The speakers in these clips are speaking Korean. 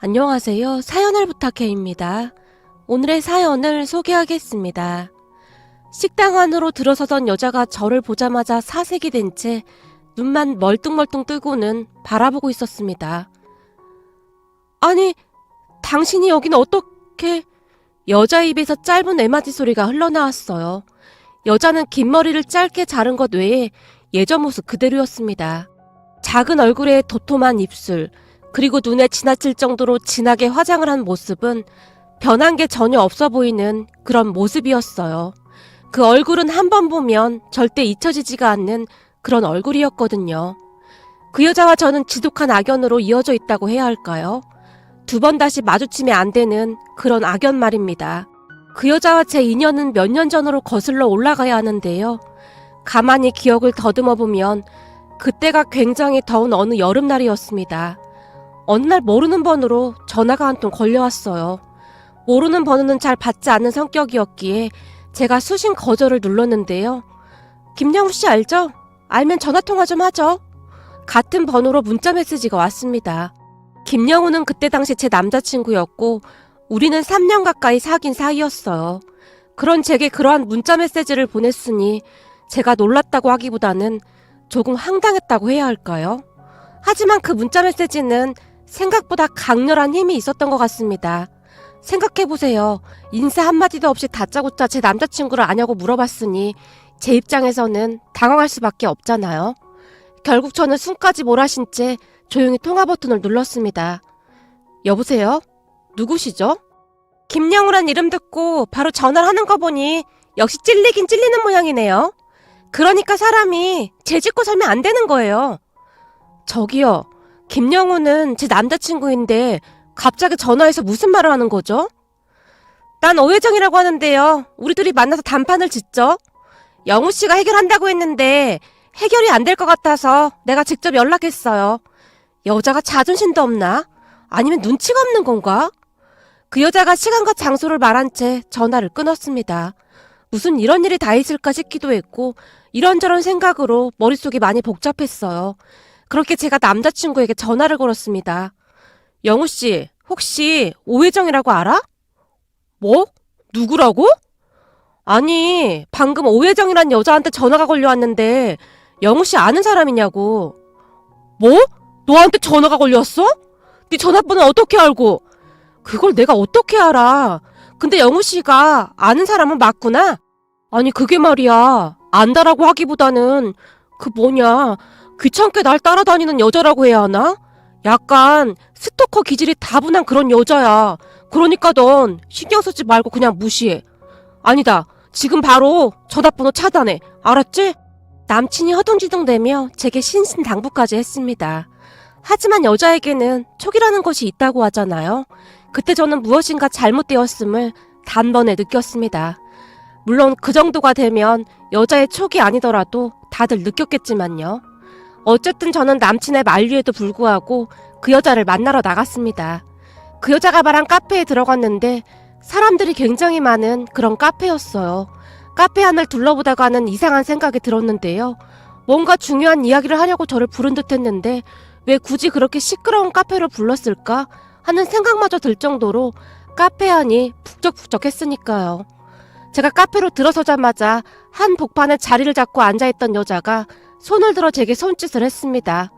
안녕하세요. 사연을 부탁해입니다. 오늘의 사연을 소개하겠습니다. 식당 안으로 들어서던 여자가 저를 보자마자 사색이 된 채 눈만 멀뚱멀뚱 뜨고는 바라보고 있었습니다. 아니, 당신이 여긴 어떻게... 여자 입에서 짧은 애마디 소리가 흘러나왔어요. 여자는 긴 머리를 짧게 자른 것 외에 예전 모습 그대로였습니다. 작은 얼굴에 도톰한 입술, 그리고 눈에 지나칠 정도로 진하게 화장을 한 모습은 변한 게 전혀 없어 보이는 그런 모습이었어요. 그 얼굴은 한 번 보면 절대 잊혀지지가 않는 그런 얼굴이었거든요. 그 여자와 저는 지독한 악연으로 이어져 있다고 해야 할까요? 두 번 다시 마주치면 안 되는 그런 악연 말입니다. 그 여자와 제 인연은 몇 년 전으로 거슬러 올라가야 하는데요. 가만히 기억을 더듬어 보면 그때가 굉장히 더운 어느 여름날이었습니다. 어느 날 모르는 번호로 전화가 한 통 걸려왔어요. 모르는 번호는 잘 받지 않는 성격이었기에 제가 수신 거절을 눌렀는데요. 김영우 씨 알죠? 알면 전화통화 좀 하죠. 같은 번호로 문자 메시지가 왔습니다. 김영우는 그때 당시 제 남자친구였고 우리는 3년 가까이 사귄 사이였어요. 그런 제게 그러한 문자 메시지를 보냈으니 제가 놀랐다고 하기보다는 조금 황당했다고 해야 할까요? 하지만 그 문자 메시지는 생각보다 강렬한 힘이 있었던 것 같습니다. 생각해보세요. 인사 한마디도 없이 다짜고짜 제 남자친구를 아냐고 물어봤으니 제 입장에서는 당황할 수밖에 없잖아요. 결국 저는 숨까지 몰아신 채 조용히 통화 버튼을 눌렀습니다. 여보세요? 누구시죠? 김영우란 이름 듣고 바로 전화를 하는 거 보니 역시 찔리긴 찔리는 모양이네요. 그러니까 사람이 죄 짓고 살면 안 되는 거예요. 저기요. 김영우는 제 남자친구인데 갑자기 전화해서 무슨 말을 하는 거죠? 난 오혜정이라고 하는데요. 우리 둘이 만나서 단판을 짓죠. 영우 씨가 해결한다고 했는데 해결이 안 될 것 같아서 내가 직접 연락했어요. 여자가 자존심도 없나? 아니면 눈치가 없는 건가? 그 여자가 시간과 장소를 말한 채 전화를 끊었습니다. 무슨 이런 일이 다 있을까 싶기도 했고 이런저런 생각으로 머릿속이 많이 복잡했어요. 그렇게 제가 남자친구에게 전화를 걸었습니다. 영우씨, 혹시 오혜정이라고 알아? 뭐? 누구라고? 아니, 방금 오혜정이란 여자한테 전화가 걸려왔는데 영우씨 아는 사람이냐고. 뭐? 너한테 전화가 걸려왔어? 네 전화번호 어떻게 알고? 그걸 내가 어떻게 알아? 근데 영우씨가 아는 사람은 맞구나? 아니 그게 말이야. 안다라고 하기보다는 그 뭐냐, 귀찮게 날 따라다니는 여자라고 해야 하나? 약간 스토커 기질이 다분한 그런 여자야. 그러니까 넌 신경 쓰지 말고 그냥 무시해. 아니다. 지금 바로 전화번호 차단해. 알았지? 남친이 허둥지둥대며 제게 신신당부까지 했습니다. 하지만 여자에게는 촉이라는 것이 있다고 하잖아요. 그때 저는 무엇인가 잘못되었음을 단번에 느꼈습니다. 물론 그 정도가 되면 여자의 촉이 아니더라도 다들 느꼈겠지만요. 어쨌든 저는 남친의 만류에도 불구하고 그 여자를 만나러 나갔습니다. 그 여자가 말한 카페에 들어갔는데 사람들이 굉장히 많은 그런 카페였어요. 카페 안을 둘러보다가는 이상한 생각이 들었는데요. 뭔가 중요한 이야기를 하려고 저를 부른 듯 했는데 왜 굳이 그렇게 시끄러운 카페를 불렀을까 하는 생각마저 들 정도로 카페 안이 북적북적했으니까요. 제가 카페로 들어서자마자 한 복판에 자리를 잡고 앉아있던 여자가 손을 들어 제게 손짓을 했습니다.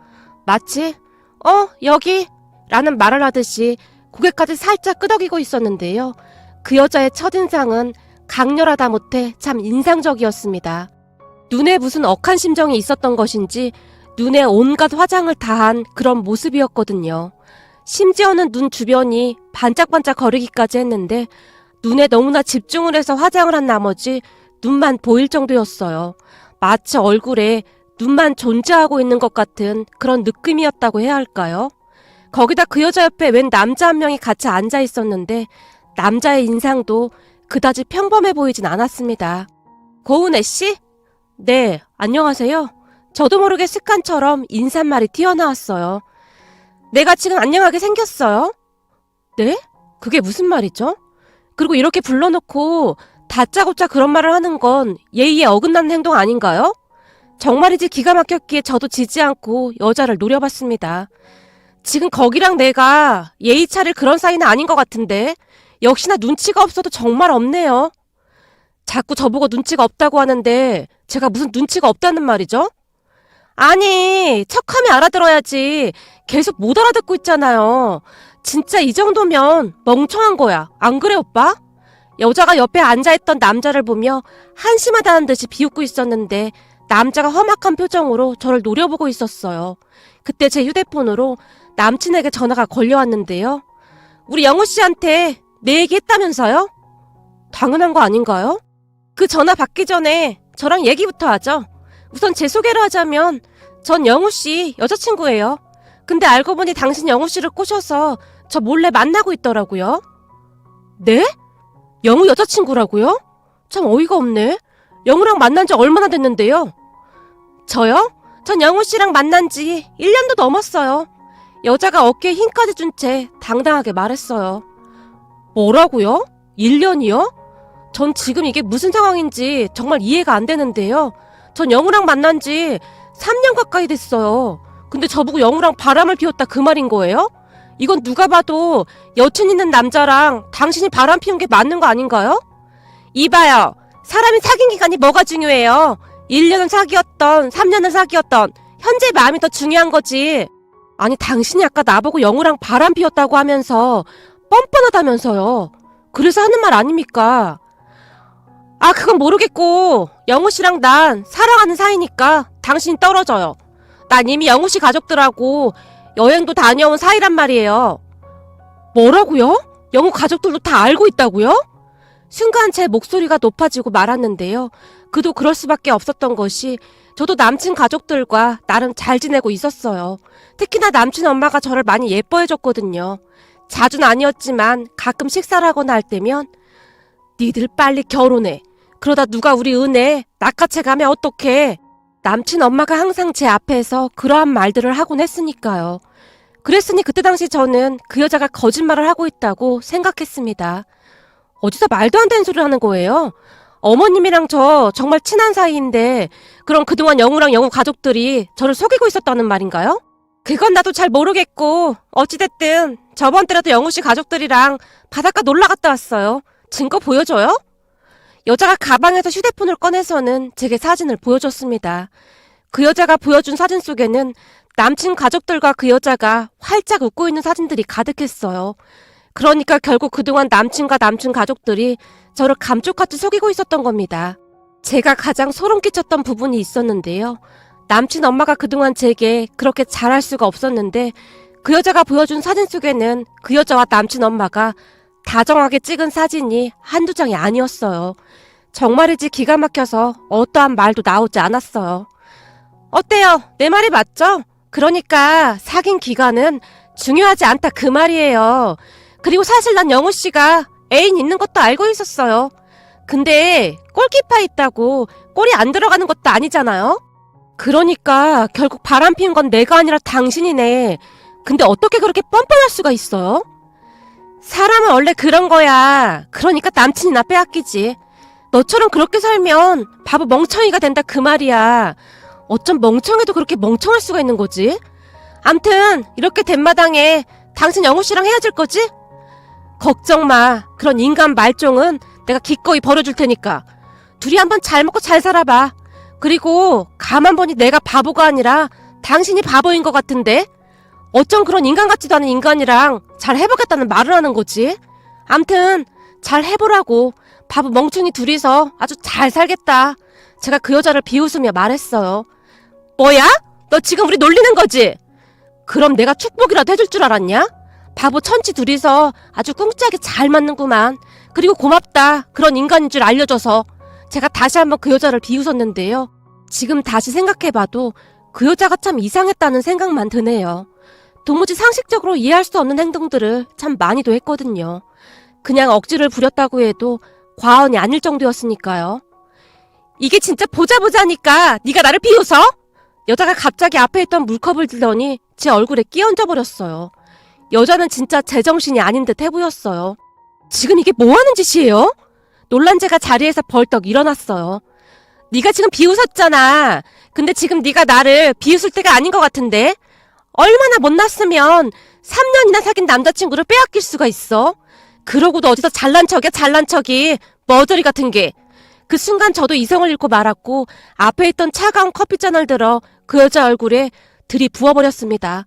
마치 여기 라는 말을 하듯이 고개까지 살짝 끄덕이고 있었는데요. 그 여자의 첫인상은 강렬하다 못해 참 인상적이었습니다. 눈에 무슨 억한 심정이 있었던 것인지 눈에 온갖 화장을 다한 그런 모습이었거든요. 심지어는 눈 주변이 반짝반짝 거리기까지 했는데 눈에 너무나 집중을 해서 화장을 한 나머지 눈만 보일 정도였어요. 마치 얼굴에 눈만 존재하고 있는 것 같은 그런 느낌이었다고 해야 할까요? 거기다 그 여자 옆에 웬 남자 한 명이 같이 앉아 있었는데 남자의 인상도 그다지 평범해 보이진 않았습니다. 고은혜 씨? 네, 안녕하세요. 저도 모르게 습관처럼 인사말이 튀어나왔어요. 내가 지금 안녕하게 생겼어요? 네? 그게 무슨 말이죠? 그리고 이렇게 불러놓고 다짜고짜 그런 말을 하는 건 예의에 어긋나는 행동 아닌가요? 정말이지 기가 막혔기에 저도 지지 않고 여자를 노려봤습니다. 지금 거기랑 내가 예의 차릴 그런 사이는 아닌 것 같은데 역시나 눈치가 없어도 정말 없네요. 자꾸 저보고 눈치가 없다고 하는데 제가 무슨 눈치가 없다는 말이죠? 아니, 척하면 알아들어야지. 계속 못 알아듣고 있잖아요. 진짜 이 정도면 멍청한 거야. 안 그래, 오빠? 여자가 옆에 앉아있던 남자를 보며 한심하다는 듯이 비웃고 있었는데 남자가 험악한 표정으로 저를 노려보고 있었어요. 그때 제 휴대폰으로 남친에게 전화가 걸려왔는데요. 우리 영우 씨한테 내 얘기 했다면서요? 당연한 거 아닌가요? 그 전화 받기 전에 저랑 얘기부터 하죠. 우선 제 소개를 하자면 전 영우 씨 여자친구예요. 근데 알고 보니 당신 영우 씨를 꼬셔서 저 몰래 만나고 있더라고요. 네? 영우 여자친구라고요? 참 어이가 없네. 영우랑 만난 지 얼마나 됐는데요? 저요? 전 영우 씨랑 만난 지 1년도 넘었어요. 여자가 어깨에 힘까지 준 채 당당하게 말했어요. 뭐라고요? 1년이요? 전 지금 이게 무슨 상황인지 정말 이해가 안 되는데요. 전 영우랑 만난 지 3년 가까이 됐어요. 근데 저보고 영우랑 바람을 피웠다 그 말인 거예요? 이건 누가 봐도 여친 있는 남자랑 당신이 바람 피운 게 맞는 거 아닌가요? 이봐요. 사람이 사귄 기간이 뭐가 중요해요? 1년은 사귀었던 3년은 사귀었던 현재 마음이 더 중요한 거지. 아니 당신이 아까 나보고 영우랑 바람 피웠다고 하면서 뻔뻔하다면서요. 그래서 하는 말 아닙니까? 아 그건 모르겠고 영우 씨랑 난 사랑하는 사이니까 당신이 떨어져요. 난 이미 영우 씨 가족들하고 여행도 다녀온 사이란 말이에요. 뭐라고요? 영우 가족들도 다 알고 있다고요? 순간 제 목소리가 높아지고 말았는데요. 그도 그럴 수밖에 없었던 것이 저도 남친 가족들과 나름 잘 지내고 있었어요. 특히나 남친 엄마가 저를 많이 예뻐해줬거든요. 자주는 아니었지만 가끔 식사를 하거나 할 때면 니들 빨리 결혼해. 그러다 누가 우리 은혜 낚아채 가면 어떡해. 남친 엄마가 항상 제 앞에서 그러한 말들을 하곤 했으니까요. 그랬으니 그때 당시 저는 그 여자가 거짓말을 하고 있다고 생각했습니다. 어디서 말도 안 되는 소리를 하는 거예요? 어머님이랑 저 정말 친한 사이인데 그럼 그동안 영우랑 영우 가족들이 저를 속이고 있었다는 말인가요? 그건 나도 잘 모르겠고 어찌됐든 저번 때라도 영우 씨 가족들이랑 바닷가 놀러 갔다 왔어요. 증거 보여줘요? 여자가 가방에서 휴대폰을 꺼내서는 제게 사진을 보여줬습니다. 그 여자가 보여준 사진 속에는 남친 가족들과 그 여자가 활짝 웃고 있는 사진들이 가득했어요. 그러니까 결국 그동안 남친과 남친 가족들이 저를 감쪽같이 속이고 있었던 겁니다. 제가 가장 소름 끼쳤던 부분이 있었는데요. 남친 엄마가 그동안 제게 그렇게 잘할 수가 없었는데 그 여자가 보여준 사진 속에는 그 여자와 남친 엄마가 다정하게 찍은 사진이 한두 장이 아니었어요. 정말이지 기가 막혀서 어떠한 말도 나오지 않았어요. 어때요? 내 말이 맞죠? 그러니까 사귄 기간은 중요하지 않다 그 말이에요. 그리고 사실 난 영우 씨가 애인 있는 것도 알고 있었어요. 근데 골키퍼 있다고 골이 안 들어가는 것도 아니잖아요? 그러니까 결국 바람 피운 건 내가 아니라 당신이네. 근데 어떻게 그렇게 뻔뻔할 수가 있어요? 사람은 원래 그런 거야. 그러니까 남친이나 빼앗기지. 너처럼 그렇게 살면 바보 멍청이가 된다 그 말이야. 어쩜 멍청해도 그렇게 멍청할 수가 있는 거지? 암튼 이렇게 된 마당에 당신 영우 씨랑 헤어질 거지? 걱정 마. 그런 인간 말종은 내가 기꺼이 버려줄 테니까. 둘이 한번 잘 먹고 잘 살아봐. 그리고 가만 보니 내가 바보가 아니라 당신이 바보인 것 같은데? 어쩜 그런 인간 같지도 않은 인간이랑 잘 해보겠다는 말을 하는 거지? 암튼 잘 해보라고. 바보 멍충이 둘이서 아주 잘 살겠다. 제가 그 여자를 비웃으며 말했어요. 뭐야? 너 지금 우리 놀리는 거지? 그럼 내가 축복이라도 해줄 줄 알았냐? 바보 천치 둘이서 아주 꿍짝이 잘 맞는구만. 그리고 고맙다. 그런 인간인 줄 알려줘서. 제가 다시 한번 그 여자를 비웃었는데요. 지금 다시 생각해봐도 그 여자가 참 이상했다는 생각만 드네요. 도무지 상식적으로 이해할 수 없는 행동들을 참 많이도 했거든요. 그냥 억지를 부렸다고 해도 과언이 아닐 정도였으니까요. 이게 진짜 보자보자니까 네가 나를 비웃어? 여자가 갑자기 앞에 있던 물컵을 들더니 제 얼굴에 끼얹어 버렸어요. 여자는 진짜 제정신이 아닌 듯 해보였어요. 지금 이게 뭐하는 짓이에요? 놀란 제가 자리에서 벌떡 일어났어요. 네가 지금 비웃었잖아. 근데 지금 네가 나를 비웃을 때가 아닌 것 같은데? 얼마나 못났으면 3년이나 사귄 남자친구를 빼앗길 수가 있어? 그러고도 어디서 잘난 척이야, 잘난 척이. 머저리 같은 게. 그 순간 저도 이성을 잃고 말았고 앞에 있던 차가운 커피잔을 들어 그 여자 얼굴에 들이부어버렸습니다.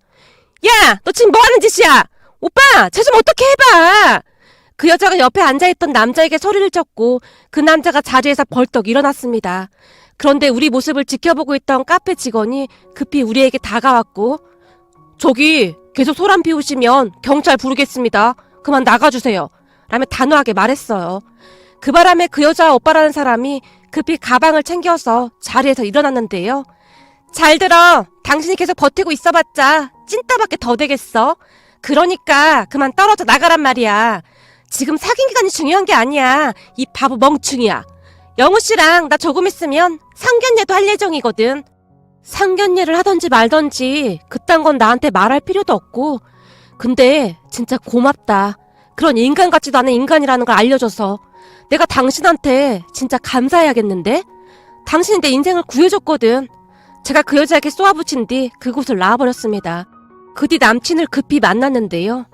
야! 너 지금 뭐하는 짓이야? 오빠! 쟤 좀 어떻게 해봐! 그 여자가 옆에 앉아있던 남자에게 소리를 쳤고 그 남자가 자리에서 벌떡 일어났습니다. 그런데 우리 모습을 지켜보고 있던 카페 직원이 급히 우리에게 다가왔고 저기 계속 소란 피우시면 경찰 부르겠습니다. 그만 나가주세요. 라며 단호하게 말했어요. 그 바람에 그 여자 오빠라는 사람이 급히 가방을 챙겨서 자리에서 일어났는데요. 잘 들어. 당신이 계속 버티고 있어봤자 찐따밖에 더 되겠어. 그러니까 그만 떨어져 나가란 말이야. 지금 사귄 기간이 중요한 게 아니야. 이 바보 멍충이야. 영우 씨랑 나 조금 있으면 상견례도 할 예정이거든. 상견례를 하던지 말던지 그딴 건 나한테 말할 필요도 없고. 근데 진짜 고맙다. 그런 인간 같지도 않은 인간이라는 걸 알려줘서. 내가 당신한테 진짜 감사해야겠는데? 당신이 내 인생을 구해줬거든. 제가 그 여자에게 쏘아붙인 뒤 그곳을 나와버렸습니다. 그 뒤 남친을 급히 만났는데요.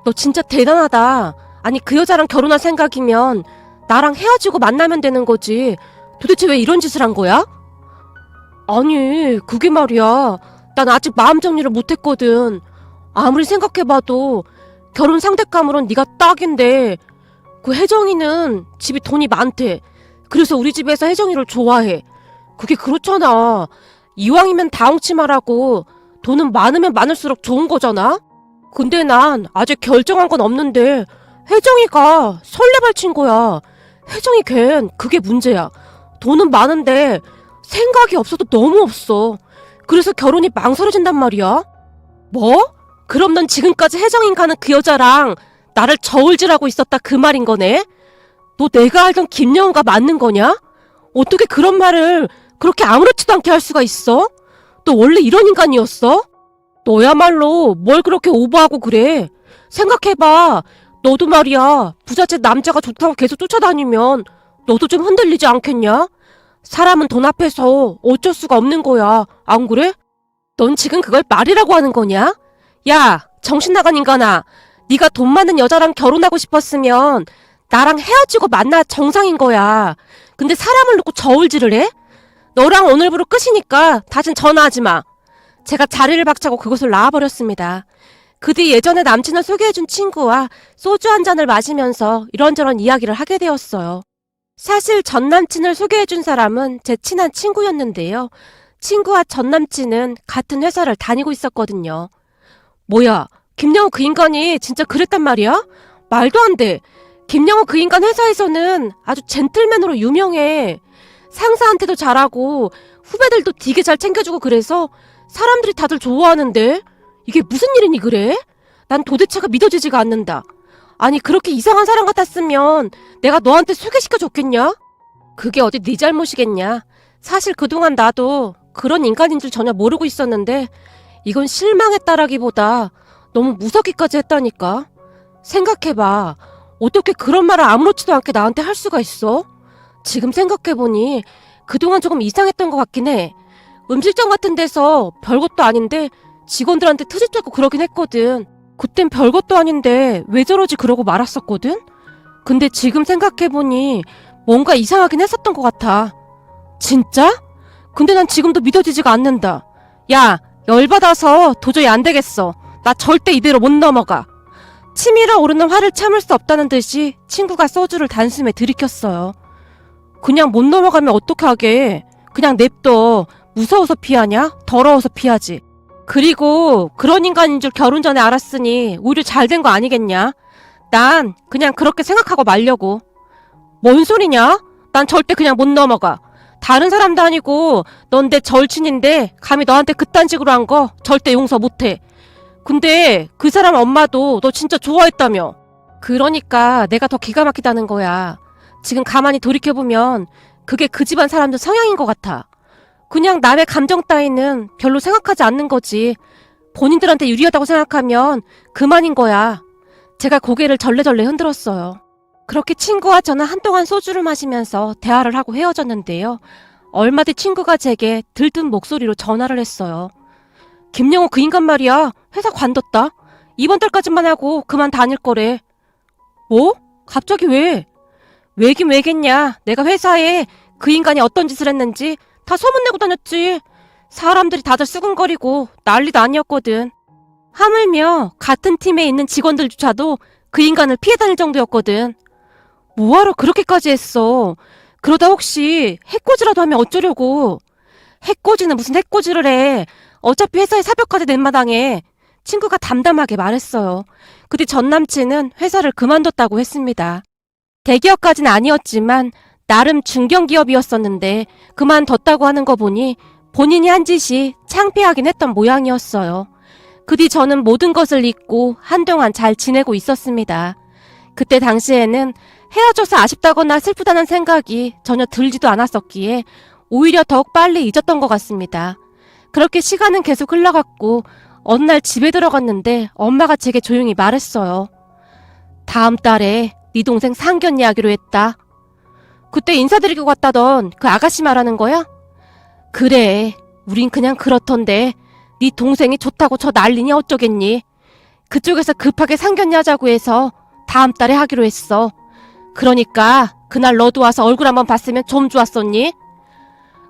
너 진짜 대단하다. 아니 그 여자랑 결혼할 생각이면 나랑 헤어지고 만나면 되는 거지. 도대체 왜 이런 짓을 한 거야? 아니 그게 말이야. 난 아직 마음 정리를 못했거든. 아무리 생각해봐도 결혼 상대감으론 네가 딱인데 그 혜정이는 집이 돈이 많대. 그래서 우리 집에서 혜정이를 좋아해. 그게 그렇잖아. 이왕이면 다홍치마라고 돈은 많으면 많을수록 좋은 거잖아? 근데 난 아직 결정한 건 없는데 혜정이가 설레발친 거야. 혜정이 걘 그게 문제야. 돈은 많은데 생각이 없어도 너무 없어. 그래서 결혼이 망설여진단 말이야. 뭐? 그럼 넌 지금까지 혜정인 가는 그 여자랑 나를 저울질하고 있었다 그 말인 거네? 너 내가 알던 김여우가 맞는 거냐? 어떻게 그런 말을 그렇게 아무렇지도 않게 할 수가 있어? 너 원래 이런 인간이었어? 너야말로 뭘 그렇게 오버하고 그래? 생각해봐. 너도 말이야. 부잣집 남자가 좋다고 계속 쫓아다니면 너도 좀 흔들리지 않겠냐? 사람은 돈 앞에서 어쩔 수가 없는 거야. 안 그래? 넌 지금 그걸 말이라고 하는 거냐? 야, 정신 나간 인간아. 네가 돈 많은 여자랑 결혼하고 싶었으면 나랑 헤어지고 만나 정상인 거야. 근데 사람을 놓고 저울질을 해? 너랑 오늘부로 끝이니까 다신 전화하지 마. 제가 자리를 박차고 그곳을 나와버렸습니다. 그 뒤 예전에 남친을 소개해준 친구와 소주 한 잔을 마시면서 이런저런 이야기를 하게 되었어요. 사실 전 남친을 소개해준 사람은 제 친한 친구였는데요. 친구와 전 남친은 같은 회사를 다니고 있었거든요. 뭐야, 김영우 그 인간이 진짜 그랬단 말이야? 말도 안 돼. 김영우 그 인간 회사에서는 아주 젠틀맨으로 유명해. 상사한테도 잘하고 후배들도 되게 잘 챙겨주고 그래서 사람들이 다들 좋아하는데 이게 무슨 일이니 그래? 난 도대체가 믿어지지가 않는다. 아니 그렇게 이상한 사람 같았으면 내가 너한테 소개시켜줬겠냐? 그게 어디 네 잘못이겠냐. 사실 그동안 나도 그런 인간인 줄 전혀 모르고 있었는데 이건 실망했다라기보다 너무 무섭기까지 했다니까. 생각해봐. 어떻게 그런 말을 아무렇지도 않게 나한테 할 수가 있어? 지금 생각해보니 그동안 조금 이상했던 것 같긴 해. 음식점 같은 데서 별것도 아닌데 직원들한테 트집 잡고 그러긴 했거든. 그땐 별것도 아닌데 왜 저러지 그러고 말았었거든? 근데 지금 생각해보니 뭔가 이상하긴 했었던 것 같아. 진짜? 근데 난 지금도 믿어지지가 않는다. 야, 열받아서 도저히 안 되겠어. 나 절대 이대로 못 넘어가. 치밀어 오르는 화를 참을 수 없다는 듯이 친구가 소주를 단숨에 들이켰어요. 그냥 못 넘어가면 어떡하게. 그냥 냅둬. 무서워서 피하냐? 더러워서 피하지. 그리고 그런 인간인 줄 결혼 전에 알았으니 오히려 잘 된 거 아니겠냐? 난 그냥 그렇게 생각하고 말려고. 뭔 소리냐? 난 절대 그냥 못 넘어가. 다른 사람도 아니고 넌 내 절친인데 감히 너한테 그딴 식으로 한 거 절대 용서 못해. 근데 그 사람 엄마도 너 진짜 좋아했다며. 그러니까 내가 더 기가 막히다는 거야. 지금 가만히 돌이켜보면 그게 그 집안 사람들 성향인 것 같아. 그냥 남의 감정 따위는 별로 생각하지 않는 거지. 본인들한테 유리하다고 생각하면 그만인 거야. 제가 고개를 절레절레 흔들었어요. 그렇게 친구와 저는 한동안 소주를 마시면서 대화를 하고 헤어졌는데요. 얼마 뒤 친구가 제게 들뜬 목소리로 전화를 했어요. 김영호 그 인간 말이야. 회사 관뒀다. 이번 달까지만 하고 그만 다닐 거래. 뭐? 갑자기 왜? 왜긴 왜겠냐. 내가 회사에 그 인간이 어떤 짓을 했는지 다 소문내고 다녔지. 사람들이 다들 수근거리고 난리도 아니었거든. 하물며 같은 팀에 있는 직원들조차도 그 인간을 피해 다닐 정도였거든. 뭐하러 그렇게까지 했어. 그러다 혹시 해코지라도 하면 어쩌려고. 해코지는 무슨 해코지를 해. 어차피 회사에 사표까지 낸 마당에. 친구가 담담하게 말했어요. 그때 전 남친은 회사를 그만뒀다고 했습니다. 대기업까지는 아니었지만 나름 중견기업이었었는데 그만뒀다고 하는 거 보니 본인이 한 짓이 창피하긴 했던 모양이었어요. 그 뒤 저는 모든 것을 잊고 한동안 잘 지내고 있었습니다. 그때 당시에는 헤어져서 아쉽다거나 슬프다는 생각이 전혀 들지도 않았었기에 오히려 더욱 빨리 잊었던 것 같습니다. 그렇게 시간은 계속 흘러갔고 어느 날 집에 들어갔는데 엄마가 제게 조용히 말했어요. 다음 달에 네 동생 상견례하기로 했다. 그때 인사드리고 갔다던 그 아가씨 말하는 거야? 그래, 우린 그냥 그렇던데 네 동생이 좋다고 저 난리냐 어쩌겠니? 그쪽에서 급하게 상견례 하자고 해서 다음 달에 하기로 했어. 그러니까 그날 너도 와서 얼굴 한번 봤으면 좀 좋았었니?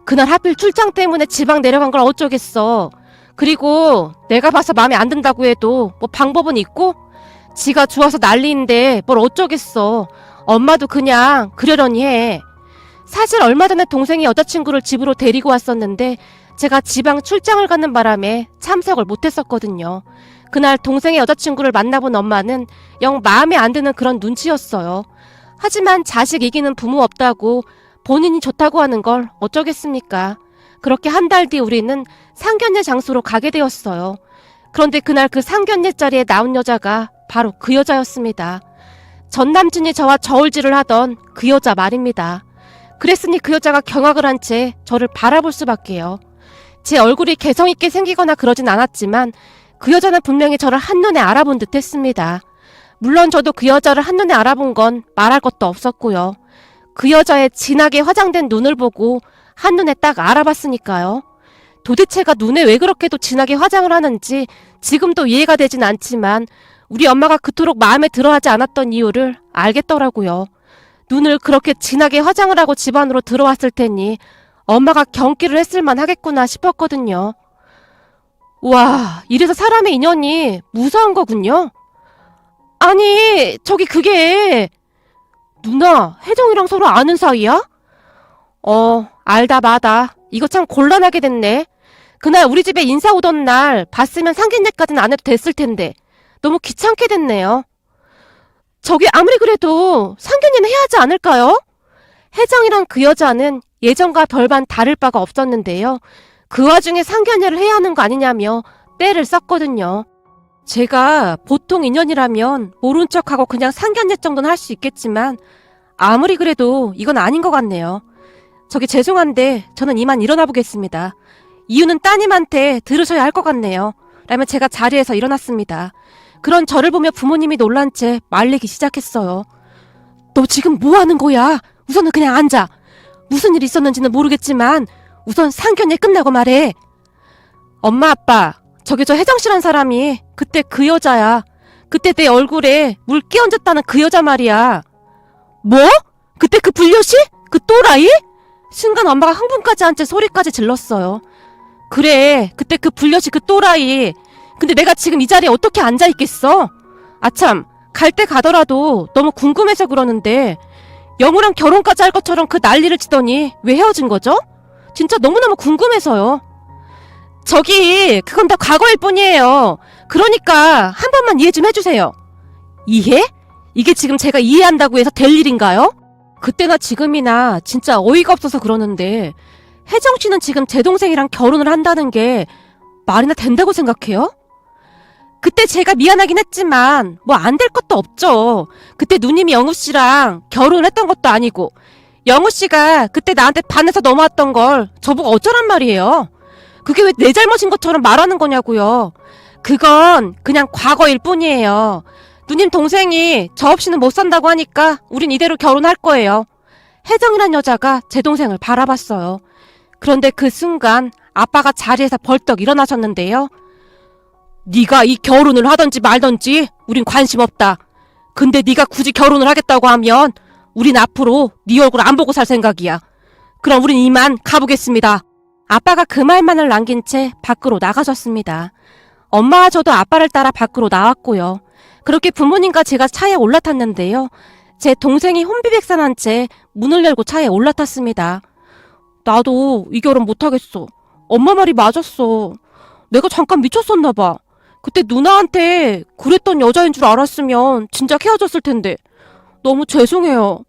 그날 하필 출장 때문에 지방 내려간 걸 어쩌겠어. 그리고 내가 봐서 마음에 안 든다고 해도 뭐 방법은 있고? 지가 좋아서 난리인데 뭘 어쩌겠어. 엄마도 그냥 그러려니 해. 사실 얼마 전에 동생이 여자친구를 집으로 데리고 왔었는데 제가 지방 출장을 가는 바람에 참석을 못했었거든요. 그날 동생의 여자친구를 만나본 엄마는 영 마음에 안 드는 그런 눈치였어요. 하지만 자식 이기는 부모 없다고 본인이 좋다고 하는 걸 어쩌겠습니까? 그렇게 한 달 뒤 우리는 상견례 장소로 가게 되었어요. 그런데 그날 그 상견례 자리에 나온 여자가 바로 그 여자였습니다. 전 남친이 저와 저울질을 하던 그 여자 말입니다. 그랬으니 그 여자가 경악을 한 채 저를 바라볼 수밖에요. 제 얼굴이 개성있게 생기거나 그러진 않았지만 그 여자는 분명히 저를 한눈에 알아본 듯 했습니다. 물론 저도 그 여자를 한눈에 알아본 건 말할 것도 없었고요. 그 여자의 진하게 화장된 눈을 보고 한눈에 딱 알아봤으니까요. 도대체가 눈에 왜 그렇게도 진하게 화장을 하는지 지금도 이해가 되진 않지만 우리 엄마가 그토록 마음에 들어하지 않았던 이유를 알겠더라고요. 눈을 그렇게 진하게 화장을 하고 집 안으로 들어왔을 테니 엄마가 경기를 했을만 하겠구나 싶었거든요. 와, 이래서 사람의 인연이 무서운 거군요. 아니, 저기 그게... 누나, 혜정이랑 서로 아는 사이야? 알다 마다. 이거 참 곤란하게 됐네. 그날 우리 집에 인사 오던 날 봤으면 상견례까지는 안 해도 됐을 텐데 너무 귀찮게 됐네요. 저기 아무리 그래도 상견례는 해야 하지 않을까요? 혜정이랑 그 여자는 예전과 별반 다를 바가 없었는데요. 그 와중에 상견례를 해야 하는 거 아니냐며 떼를 썼거든요. 제가 보통 인연이라면 모른 척하고 그냥 상견례 정도는 할 수 있겠지만 아무리 그래도 이건 아닌 것 같네요. 저기 죄송한데 저는 이만 일어나 보겠습니다. 이유는 따님한테 들으셔야 할 것 같네요. 라며 제가 자리에서 일어났습니다. 그런 저를 보며 부모님이 놀란 채 말리기 시작했어요. 너 지금 뭐 하는 거야? 우선은 그냥 앉아. 무슨 일이 있었는지는 모르겠지만 우선 상견례 끝나고 말해. 엄마 아빠, 저기 저 혜정씨란 사람이 그때 그 여자야. 그때 내 얼굴에 물 끼얹었다는 그 여자 말이야. 뭐? 그때 그 불려시? 그 또라이? 순간 엄마가 흥분까지 한 채 소리까지 질렀어요. 그래, 그때 그 불려시 그 또라이. 근데 내가 지금 이 자리에 어떻게 앉아있겠어? 아참, 갈 때 가더라도 너무 궁금해서 그러는데 영우랑 결혼까지 할 것처럼 그 난리를 치더니 왜 헤어진 거죠? 진짜 너무너무 궁금해서요. 저기 그건 다 과거일 뿐이에요. 그러니까 한 번만 이해 좀 해주세요. 이해? 이게 지금 제가 이해한다고 해서 될 일인가요? 그때나 지금이나 진짜 어이가 없어서 그러는데 혜정씨는 지금 제 동생이랑 결혼을 한다는 게 말이나 된다고 생각해요? 그때 제가 미안하긴 했지만 뭐 안 될 것도 없죠. 그때 누님이 영우씨랑 결혼을 했던 것도 아니고 영우씨가 그때 나한테 반해서 넘어왔던 걸 저보고 어쩌란 말이에요. 그게 왜 내 잘못인 것처럼 말하는 거냐고요. 그건 그냥 과거일 뿐이에요. 누님 동생이 저 없이는 못 산다고 하니까 우린 이대로 결혼할 거예요. 혜정이란 여자가 제 동생을 바라봤어요. 그런데 그 순간 아빠가 자리에서 벌떡 일어나셨는데요. 네가 이 결혼을 하던지 말던지 우린 관심 없다. 근데 네가 굳이 결혼을 하겠다고 하면 우린 앞으로 네 얼굴 안 보고 살 생각이야. 그럼 우린 이만 가보겠습니다. 아빠가 그 말만을 남긴 채 밖으로 나가셨습니다. 엄마와 저도 아빠를 따라 밖으로 나왔고요. 그렇게 부모님과 제가 차에 올라탔는데요. 제 동생이 혼비백산한 채 문을 열고 차에 올라탔습니다. 나도 이 결혼 못하겠어. 엄마 말이 맞았어. 내가 잠깐 미쳤었나 봐. 그때 누나한테 그랬던 여자인 줄 알았으면 진작 헤어졌을 텐데. 너무 죄송해요.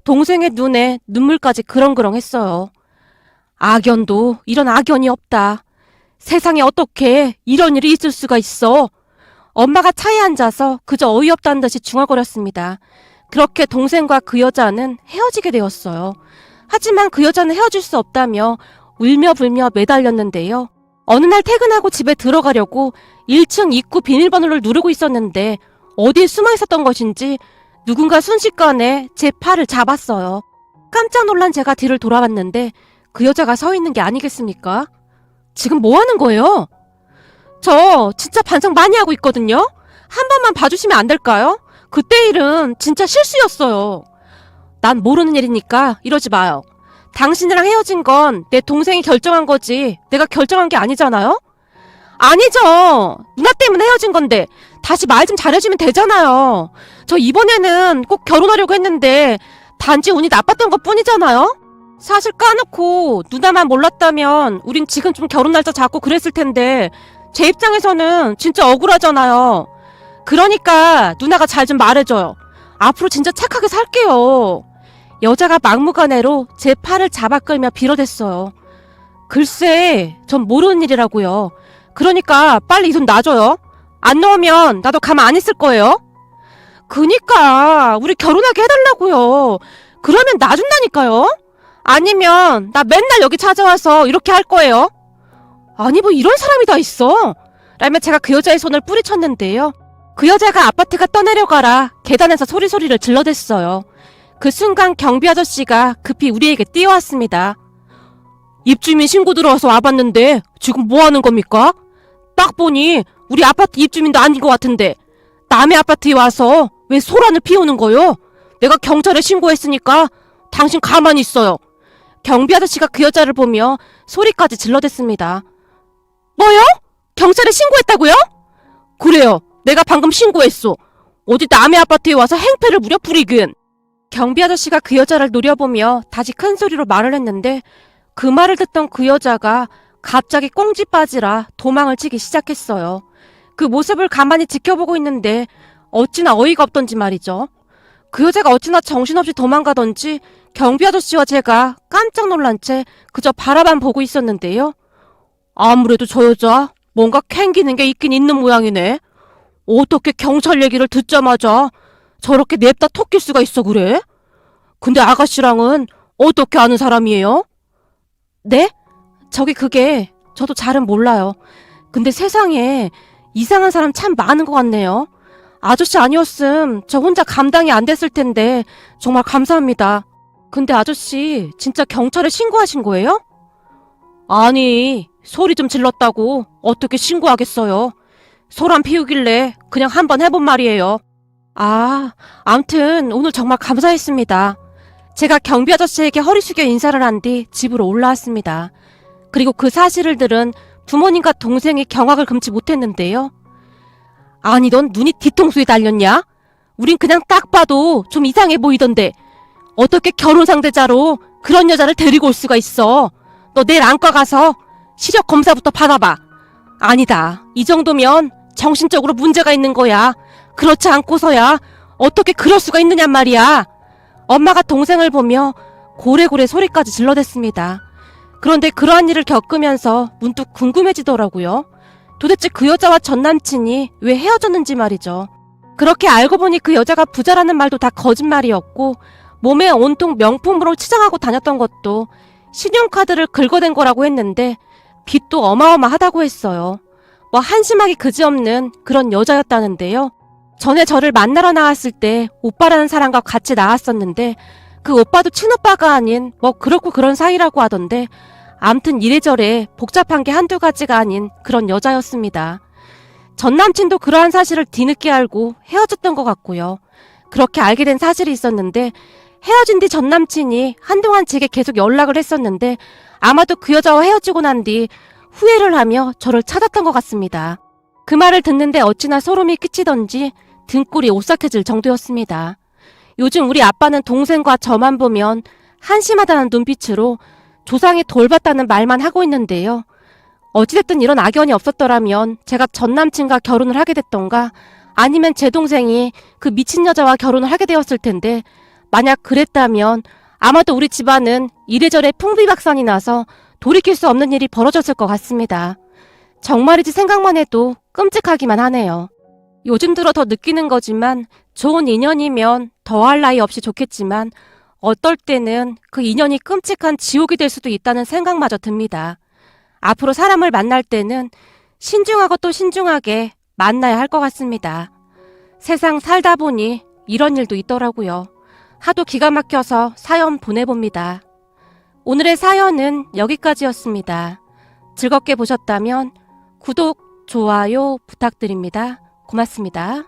동생의 눈에 눈물까지 그렁그렁 했어요. 악연도 이런 악연이 없다. 세상에 어떻게 이런 일이 있을 수가 있어. 엄마가 차에 앉아서 그저 어이없다는 듯이 중얼거렸습니다. 그렇게 동생과 그 여자는 헤어지게 되었어요. 하지만 그 여자는 헤어질 수 없다며 울며 불며 매달렸는데요. 어느 날 퇴근하고 집에 들어가려고 1층 입구 비밀번호를 누르고 있었는데 어디에 숨어 있었던 것인지 누군가 순식간에 제 팔을 잡았어요. 깜짝 놀란 제가 뒤를 돌아봤는데 그 여자가 서 있는 게 아니겠습니까? 지금 뭐 하는 거예요? 저 진짜 반성 많이 하고 있거든요? 한 번만 봐주시면 안 될까요? 그때 일은 진짜 실수였어요. 난 모르는 일이니까 이러지 마요. 당신이랑 헤어진 건 내 동생이 결정한 거지 내가 결정한 게 아니잖아요? 아니죠. 누나 때문에 헤어진 건데 다시 말 좀 잘해주면 되잖아요. 저 이번에는 꼭 결혼하려고 했는데 단지 운이 나빴던 것 뿐이잖아요? 사실 까놓고 누나만 몰랐다면 우린 지금 좀 결혼 날짜 잡고 그랬을 텐데 제 입장에서는 진짜 억울하잖아요. 그러니까 누나가 잘 좀 말해줘요. 앞으로 진짜 착하게 살게요. 여자가 막무가내로 제 팔을 잡아 끌며 빌어댔어요. 글쎄, 전 모르는 일이라고요. 그러니까 빨리 이 손 놔줘요. 안 넣으면 나도 가만 안 있을 거예요. 그니까 우리 결혼하게 해달라고요. 그러면 놔준다니까요. 아니면 나 맨날 여기 찾아와서 이렇게 할 거예요. 아니 뭐 이런 사람이 다 있어. 라며 제가 그 여자의 손을 뿌리쳤는데요. 그 여자가 아파트가 떠내려가라 계단에서 소리소리를 질러댔어요. 그 순간 경비 아저씨가 급히 우리에게 뛰어왔습니다. 입주민 신고 들어와서 와봤는데 지금 뭐 하는 겁니까? 딱 보니 우리 아파트 입주민도 아닌 것 같은데 남의 아파트에 와서 왜 소란을 피우는 거요? 내가 경찰에 신고했으니까 당신 가만히 있어요. 경비 아저씨가 그 여자를 보며 소리까지 질러댔습니다. 뭐요? 경찰에 신고했다고요? 그래요. 내가 방금 신고했어. 어디 남의 아파트에 와서 행패를 부려 부리긴. 경비 아저씨가 그 여자를 노려보며 다시 큰 소리로 말을 했는데 그 말을 듣던 그 여자가 갑자기 꽁지 빠지라 도망을 치기 시작했어요. 그 모습을 가만히 지켜보고 있는데 어찌나 어이가 없던지 말이죠. 그 여자가 어찌나 정신없이 도망가던지 경비 아저씨와 제가 깜짝 놀란 채 그저 바라만 보고 있었는데요. 아무래도 저 여자 뭔가 캥기는 게 있긴 있는 모양이네. 어떻게 경찰 얘기를 듣자마자 저렇게 냅다 톡킬 수가 있어 그래? 근데 아가씨랑은 어떻게 아는 사람이에요? 네? 그게 저도 잘은 몰라요. 근데 세상에 이상한 사람 참 많은 것 같네요. 아저씨 아니었음 저 혼자 감당이 안 됐을 텐데 정말 감사합니다. 근데 아저씨 진짜 경찰에 신고하신 거예요? 아니 소리 좀 질렀다고 어떻게 신고하겠어요. 소란 피우길래 그냥 한번 해본 말이에요. 암튼 오늘 정말 감사했습니다. 제가 경비 아저씨에게 허리 숙여 인사를 한 뒤 집으로 올라왔습니다. 그리고 그 사실을 들은 부모님과 동생이 경악을 금치 못했는데요. 아니 넌 눈이 뒤통수에 달렸냐? 우린 그냥 딱 봐도 좀 이상해 보이던데 어떻게 결혼 상대자로 그런 여자를 데리고 올 수가 있어. 너 내일 안과 가서 시력 검사부터 받아봐. 아니다. 이 정도면 정신적으로 문제가 있는 거야. 그렇지 않고서야 어떻게 그럴 수가 있느냔 말이야. 엄마가 동생을 보며 고래고래 소리까지 질러댔습니다. 그런데 그러한 일을 겪으면서 문득 궁금해지더라고요. 도대체 그 여자와 전 남친이 왜 헤어졌는지 말이죠. 그렇게 알고 보니 그 여자가 부자라는 말도 다 거짓말이었고 몸에 온통 명품으로 치장하고 다녔던 것도 신용카드를 긁어댄 거라고 했는데 빚도 어마어마하다고 했어요. 뭐 한심하기 그지없는 그런 여자였다는데요. 전에 저를 만나러 나왔을 때 오빠라는 사람과 같이 나왔었는데 그 오빠도 친오빠가 아닌 뭐 그렇고 그런 사이라고 하던데 암튼 이래저래 복잡한 게 한두 가지가 아닌 그런 여자였습니다. 전 남친도 그러한 사실을 뒤늦게 알고 헤어졌던 것 같고요. 그렇게 알게 된 사실이 있었는데 헤어진 뒤 전 남친이 한동안 제게 계속 연락을 했었는데 아마도 그 여자와 헤어지고 난 뒤 후회를 하며 저를 찾았던 것 같습니다. 그 말을 듣는데 어찌나 소름이 끼치던지 등골이 오싹해질 정도였습니다. 요즘 우리 아빠는 동생과 저만 보면 한심하다는 눈빛으로 조상이 돌봤다는 말만 하고 있는데요. 어찌됐든 이런 악연이 없었더라면 제가 전 남친과 결혼을 하게 됐던가 아니면 제 동생이 그 미친 여자와 결혼을 하게 되었을 텐데 만약 그랬다면 아마도 우리 집안은 이래저래 풍비박산이 나서 돌이킬 수 없는 일이 벌어졌을 것 같습니다. 정말이지 생각만 해도 끔찍하기만 하네요. 요즘 들어 더 느끼는 거지만 좋은 인연이면 더할 나위 없이 좋겠지만 어떨 때는 그 인연이 끔찍한 지옥이 될 수도 있다는 생각마저 듭니다. 앞으로 사람을 만날 때는 신중하고 또 신중하게 만나야 할 것 같습니다. 세상 살다 보니 이런 일도 있더라고요. 하도 기가 막혀서 사연 보내봅니다. 오늘의 사연은 여기까지였습니다. 즐겁게 보셨다면 구독, 좋아요 부탁드립니다. 고맙습니다.